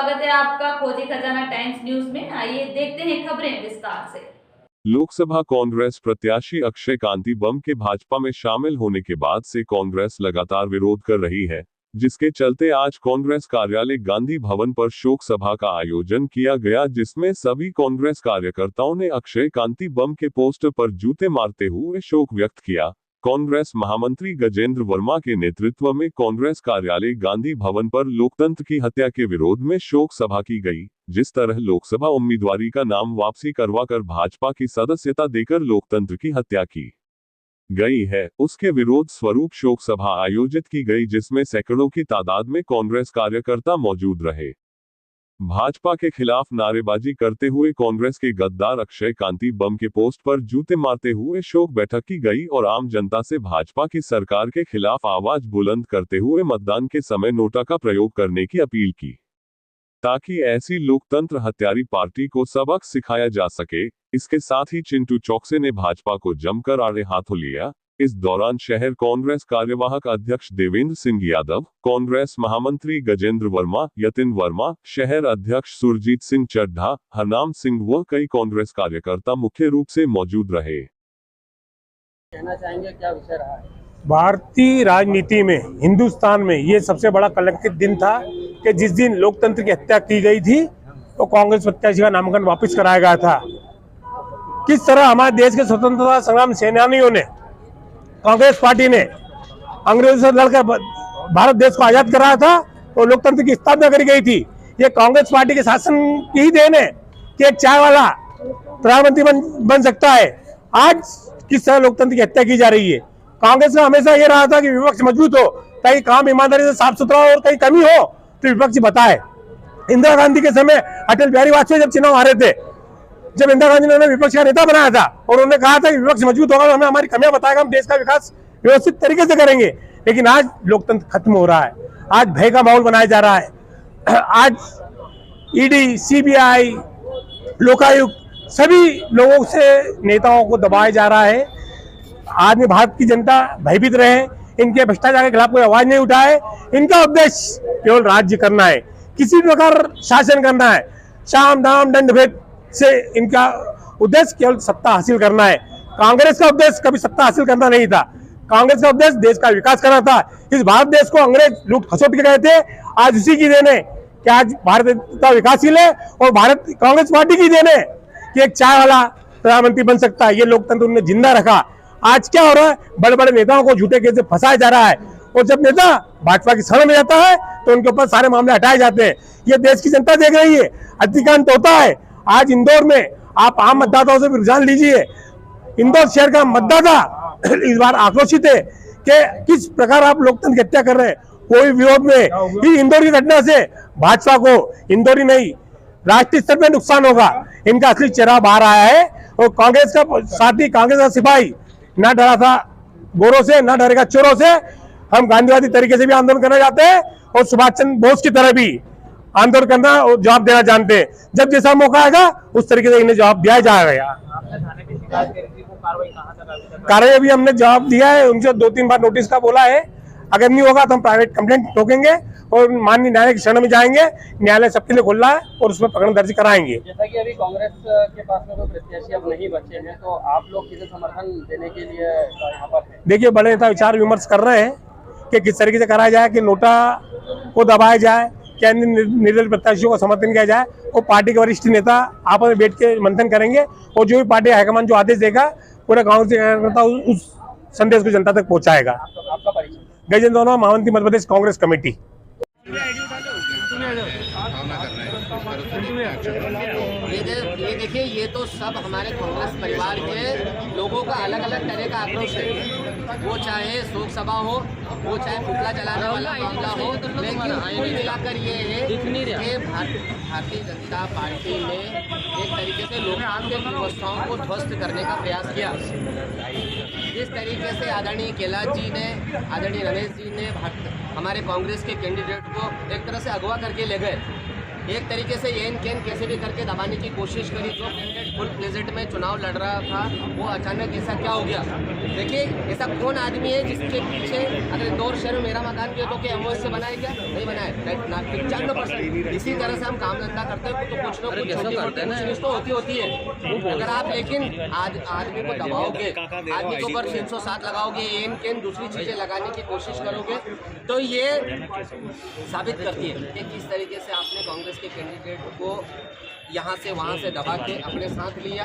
स्वागत है आपका खोजी खजाना टाइम्स न्यूज में। आइए देखते हैं खबरें विस्तार से। लोकसभा कांग्रेस प्रत्याशी अक्षय कांति बम के भाजपा में शामिल होने के बाद से कांग्रेस लगातार विरोध कर रही है, जिसके चलते आज कांग्रेस कार्यालय गांधी भवन पर शोक सभा का आयोजन किया गया, जिसमें सभी कांग्रेस कार्यकर्ताओं ने अक्षय कांति बम के पोस्टर पर जूते मारते हुए शोक व्यक्त किया। कांग्रेस महामंत्री गजेंद्र वर्मा के नेतृत्व में कांग्रेस कार्यालय गांधी भवन पर लोकतंत्र की हत्या के विरोध में शोक सभा की गई। जिस तरह लोकसभा उम्मीदवारी का नाम वापसी करवाकर भाजपा की सदस्यता देकर लोकतंत्र की हत्या की गई है, उसके विरोध स्वरूप शोक सभा आयोजित की गई, जिसमें सैकड़ों की तादाद में कांग्रेस कार्यकर्ता मौजूद रहे। भाजपा के खिलाफ नारेबाजी करते हुए कांग्रेस के गद्दार अक्षय कांति बम के पोस्ट पर जूते मारते हुए शोक बैठक की गई और आम जनता से भाजपा की सरकार के खिलाफ आवाज बुलंद करते हुए मतदान के समय नोटा का प्रयोग करने की अपील की, ताकि ऐसी लोकतंत्र हत्यारी पार्टी को सबक सिखाया जा सके। इसके साथ ही चिंटू चौकसे ने भाजपा को जमकर आड़े हाथों लिया। इस दौरान शहर कांग्रेस कार्यवाहक अध्यक्ष देवेंद्र सिंह यादव, कांग्रेस महामंत्री गजेंद्र वर्मा, यतिन वर्मा, शहर अध्यक्ष सुरजीत सिंह चड्ढा, हरनाम सिंह व कई कांग्रेस कार्यकर्ता मुख्य रूप से मौजूद रहे। कहना चाहेंगे क्या विषय रहा है? भारतीय राजनीति में, हिंदुस्तान में ये सबसे बड़ा कलंकित दिन था कि जिस दिन लोकतंत्र की हत्या की गई थी तो कांग्रेस प्रत्याशी का नामांकन वापस कराया गया था। किस तरह हमारे देश के स्वतंत्रता संग्राम सेनानियों ने, कांग्रेस पार्टी ने अंग्रेजों से लड़कर भारत देश को आजाद कराया था और लोकतंत्र की स्थापना करी गई थी। ये कांग्रेस पार्टी के शासन की ही देन है कि एक चाय वाला प्रधानमंत्री बन सकता है। आज किस तरह लोकतंत्र की हत्या की जा रही है। कांग्रेस का हमेशा ये रहा था कि विपक्ष मजबूत हो, कहीं काम ईमानदारी से साफ सुथरा हो और कहीं कमी हो तो विपक्ष बताए। इंदिरा गांधी के समय अटल बिहारी वाजपेयी जब चुनाव हारे थे, जब इंदिरा गांधी ने विपक्ष का नेता बनाया था और उन्होंने कहा था कि विपक्ष मजबूत होगा, हमें हमारी कमियां बताएगा, हम देश का विकास व्यवस्थित तरीके से करेंगे। लेकिन आज लोकतंत्र खत्म हो रहा है, आज भय का माहौल बनाया जा रहा है। आज ईडी, सीबीआई, लोकायुक्त सभी लोगों से नेताओं को दबाया जा रहा है। आज में भारत की जनता भयभीत रहे, इनके भ्रष्टाचार के खिलाफ कोई आवाज नहीं उठाए। इनका उद्देश्य केवल राज्य करना है, किसी प्रकार शासन करना है, साम दाम दंड भेद से इनका उद्देश्य केवल सत्ता हासिल करना है। कांग्रेस का उद्देश्य कभी सत्ता हासिल करना नहीं था। कांग्रेस का उद्देश्य देश का विकास करना था। इस भारत देश को अंग्रेज लूट खसोट के गए थे, आज उसी की देन है कि आज भारत का विकासशील है और भारत कांग्रेस पार्टी की देन है कि एक चाय वाला प्रधानमंत्री बन सकता है। ये लोकतंत्र उन्होंने जिंदा रखा। आज क्या हो रहा है, बड़े बड़े नेताओं को झूठे केस से फंसाया जा रहा है और जब नेता भाजपा की शरण में जाता है तो उनके ऊपर सारे मामले हटाए जाते हैं। ये देश की जनता देख रही है, अतिक्रांत होता है। आज इंदौर में आप आम मतदाताओं से रुझान लीजिए, इंदौर शहर का मतदाता इस बार आक्रोशित है कि किस प्रकार आप लोकतंत्र की हत्या कर रहे हैं। कोई विरोध में इंदौर की घटना से भाजपा को इंदौर ही नहीं राष्ट्रीय स्तर पर नुकसान होगा। इनका असली चेहरा बाहर आया है और कांग्रेस का साथी, कांग्रेस का सिपाही ना डरा था गोरों से, ना डरेगा चोरों से। हम गांधीवादी तरीके से भी आंदोलन करना चाहते हैं और सुभाष चंद्र बोस की तरह भी आंदोलन करना और जवाब देना जानते हैं। जब जैसा मौका आएगा उस तरीके से इन्हें जवाब दिया जाएगा। कार्रवाई अभी हमने जवाब दिया है, उनसे 2-3 बार नोटिस का बोला है। अगर नहीं होगा तो हम प्राइवेट कंप्लेंट ठोकेंगे और माननीय न्यायालय की शरण में जाएंगे। न्यायालय सबके लिए खुला है और उसमें प्रकरण दर्ज कराएंगे। जैसा कि अभी कांग्रेस के पास में कोई प्रत्याशी अब नहीं बचे हैं, तो आप लोग किसे समर्थन देने के लिए यहाँ पर हैं? देखिए, बड़े नेता विचार विमर्श कर रहे हैं कि किस तरीके से कराया जाए, कि नोटा को दबाया जाए, क्या निर्दलीय प्रत्याशियों को समर्थन किया जाए। वो पार्टी के वरिष्ठ नेता आपस में बैठ के मंथन करेंगे और जो भी पार्टी हाईकमान जो आदेश देगा पूरा कांग्रेस कार्यकर्ता उस संदेश को जनता तक पहुंचाएगा। आपका परिचय? गजेंद्र वर्मा, महामंत्री मध्य प्रदेश कांग्रेस कमेटी। ये देखिए, ये तो सब हमारे कांग्रेस परिवार के लोगों का अलग अलग तरह का आक्रोश है। वो चाहे शोक सभा हो, वो चाहे पुतला जलाने वाला मामला हो, लेकिन कुल मिलाकर ये है कि भारतीय जनता पार्टी ने एक तरीके से लोकतांत्रिक व्यवस्थाओं को ध्वस्त करने का प्रयास किया। जिस तरीके से आदरणीय कैलाश जी ने, आदरणीय रमेश जी ने हमारे कांग्रेस के कैंडिडेट को एक तरह से अगवा करके ले गए, एक तरीके से एन कैन कैसे भी करके दबाने की कोशिश करी। जो कैंडिडेट फुल प्लेजेंट में चुनाव लड़ रहा था वो अचानक ऐसा क्या हो गया। देखिए ऐसा कौन आदमी है जिसके पीछे, अगर इंदौर शहर में मेरा मकान भी तो क्या एमओएस से बनाया क्या? नहीं बनाया, 95%। इसी तरह से हम काम धंधा करते हैं तो कुछ लोग कुछ तो होती है। अगर आप लेकिन आदमी को दबाओगे, आदमी के ऊपर 307 लगाओगे, एन कैन दूसरी चीजें लगाने की कोशिश करोगे तो ये साबित करती है कि किस तरीके से आपने कांग्रेस के कैंडिडेट को यहाँ से वहाँ से दबा के अपने साथ लिया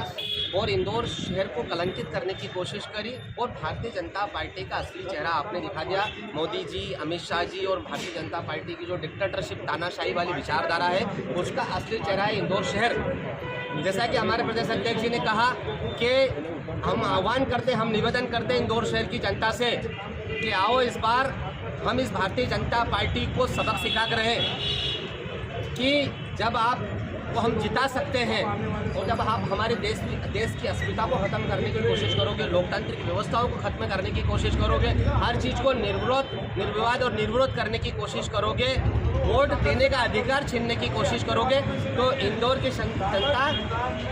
और इंदौर शहर को कलंकित करने की कोशिश करी। और भारतीय जनता पार्टी का असली चेहरा आपने दिखा दिया। मोदी जी, अमित शाह जी और भारतीय जनता पार्टी की जो डिक्टेटरशिप, तानाशाही वाली विचारधारा है, उसका असली चेहरा है इंदौर शहर। जैसा कि हमारे प्रदेश अध्यक्ष जी ने कहा कि हम आह्वान करते, हम निवेदन करते हैं इंदौर शहर की जनता से कि आओ इस बार हम इस भारतीय जनता पार्टी को सबक सिखा कर रहे कि जब आप को हम जिता सकते हैं और जब आप हमारे देश की अस्मिता को ख़त्म करने की कोशिश करोगे, लोकतांत्रिक व्यवस्थाओं को खत्म करने की कोशिश करोगे, हर चीज़ को निर्विवाद और निर्विरोध करने की कोशिश करोगे, वोट देने का अधिकार छीनने की कोशिश करोगे, तो इंदौर की जनता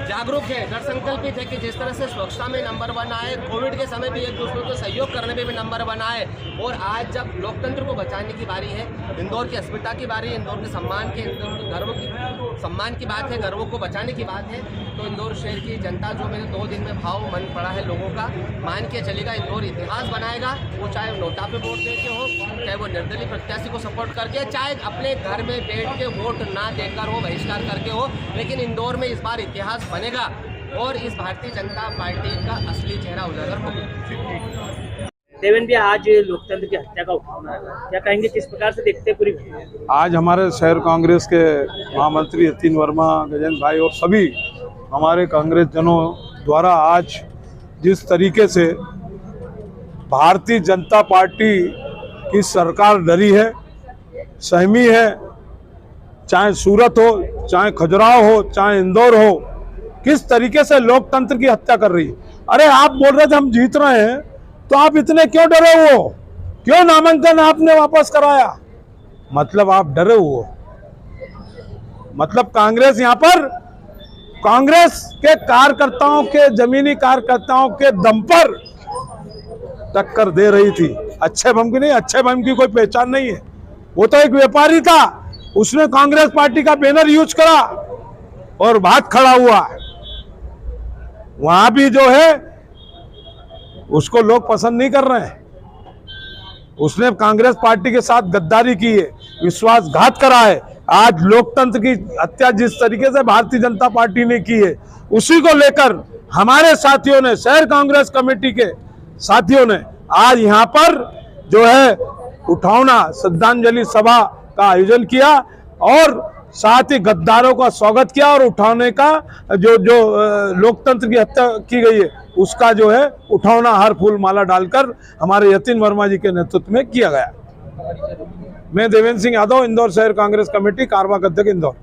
जागरूक है, दृढ़ संकल्पित है कि जिस तरह से स्वच्छता में नंबर 1 आए, कोविड के समय भी एक दूसरे को सहयोग करने में भी नंबर 1 आए, और आज जब लोकतंत्र को बचाने की बारी है, इंदौर की अस्मिता की बारी है, इंदौर के सम्मान के, इंदौर के गर्व की सम्मान की बात है, गर्वों को बचाने की बात है, तो इंदौर शहर की जनता जो मैंने 2 दिन में भाव मन पड़ा है लोगों का, मान के चलेगा इंदौर इतिहास बनाएगा। वो चाहे नोटा पे वोट दे के हो, चाहे वो निर्दलीय प्रत्याशी को सपोर्ट करके, चाहे अपने घर में बैठ के वोट ना देकर हो, बहिष्कार करके हो, लेकिन इंदौर में इस बार इतिहास बनेगा और इस भारतीय जनता पार्टी का असली चेहरा उजागर होगा। देवेंद्र जी, आज लोकतंत्र की हत्या का उठाना है, क्या कहेंगे, किस प्रकार से देखते हैं पूरी घटना? आज हमारे शहर कांग्रेस के महामंत्री यतीन वर्मा, गजेंद्र भाई और सभी हमारे कांग्रेस जनों द्वारा आज जिस तरीके से भारतीय जनता पार्टी की सरकार डरी है, सहमी है, चाहे सूरत हो, चाहे खजुराहो हो, चाहे इंदौर हो, किस तरीके से लोकतंत्र की हत्या कर रही है। अरे आप बोल रहे थे हम जीत रहे हैं, तो आप इतने क्यों डरे हो? क्यों नामांकन आपने वापस कराया? मतलब आप डरे हो, मतलब कांग्रेस यहाँ पर कांग्रेस के कार्यकर्ताओं के, जमीनी कार्यकर्ताओं के दम पर टक्कर दे रही थी। अच्छे बम की नहीं, अच्छे बम की कोई पहचान नहीं है। वो तो एक व्यापारी था, उसने कांग्रेस पार्टी का बैनर यूज करा और भाग खड़ा हुआ। वहां भी जो है उसको लोग पसंद नहीं कर रहे हैं। उसने कांग्रेस पार्टी के साथ गद्दारी की है, विश्वासघात करा है। आज लोकतंत्र की हत्या जिस तरीके से भारतीय जनता पार्टी ने की है, उसी को लेकर हमारे साथियों ने, शहर कांग्रेस कमेटी के साथियों ने आज यहाँ पर जो है उठावना श्रद्धांजलि सभा का आयोजन किया और साथ ही गद्दारों का स्वागत किया और उठाने का जो लोकतंत्र की हत्या की गई है उसका जो है उठावना हार फूल माला डालकर हमारे यतीन वर्मा जी के नेतृत्व में किया गया। मैं देवेंद्र सिंह यादव, इंदौर शहर कांग्रेस कमेटी, कारवां अध्यक्ष इंदौर।